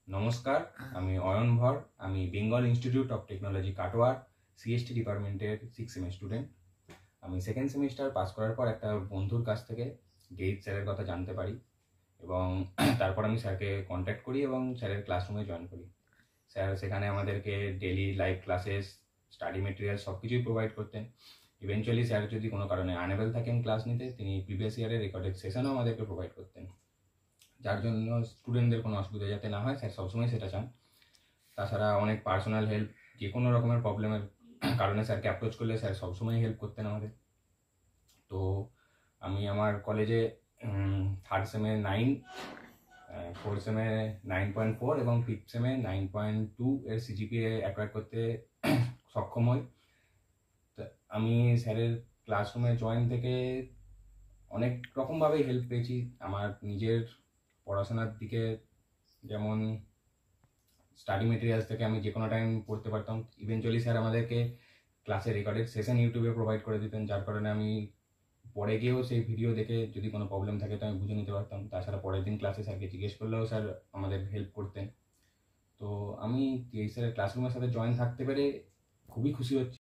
নমস্কার, আমি অয়ন ভর। আমি বেঙ্গল ইনস্টিটিউট অফ টেকনোলজি কাটোয়ার সিএসটি ডিপার্টমেন্টের 6 সেমের স্টুডেন্ট। আমি সেকেন্ড সেমিস্টার পাস করার পর একটা বন্ধুর কাছ থেকে গেইট স্যারের কথা জানতে পারি এবং তারপর আমি স্যারকে কন্ট্যাক্ট করি এবং স্যারের ক্লাসরুমে জয়েন করি। স্যার সেখানে আমাদেরকে daily live classes, study material সব কিছুই প্রোভাইড করতেন। ইভেনচুয়ালি স্যার যদি কোনো কারণে আনএবল থাকেন ক্লাস নিতে, তিনি প্রিভিয়াস ইয়ারের রেকর্ডেড সেশনও আমাদেরকে প্রোভাইড করতেন, যার জন্য স্টুডেন্টদের কোনো অসুবিধা যাতে না হয় স্যার সবসময় সেটা চান। তাছাড়া অনেক পার্সোনাল হেল্প, যে কোনো রকমের প্রবলেমের কারণে স্যারকে অ্যাপ্রোচ করলে স্যার সবসময় হেল্প করতেন আমাদের। তো আমি আমার কলেজে থার্ড সেমে 9, ফোর্থ সেমে 9.4 এবং ফিফথ সেমে 9.2 এর সিজিপিএ অ্যাকোয়ার করতে সক্ষম হই। আমি স্যারের ক্লাসরুমে জয়েন থেকে অনেক রকমভাবেই হেল্প পেয়েছি আমার নিজের পড়াশোনার দিকে। যেমন স্টাডি মেটেরিয়ালস থেকে আমি যে কোনো টাইম পড়তে পারতাম। ইভেনচুয়ালি স্যার আমাদেরকে ক্লাসে রেকর্ডেড সেশন ইউটিউবে প্রোভাইড করে দিতেন, যার কারণে আমি পরে গিয়েও সেই ভিডিও দেখে যদি কোনো প্রবলেম থাকে তো আমি বুঝে নিতে পারতাম। তাছাড়া পরের দিন ক্লাসে স্যারকে জিজ্ঞেস করলেও স্যার আমাদের হেল্প করতেন। তো আমি এই স্যারের ক্লাসরুমের সাথে জয়েন থাকতে পেরে খুবই খুশি হচ্ছি।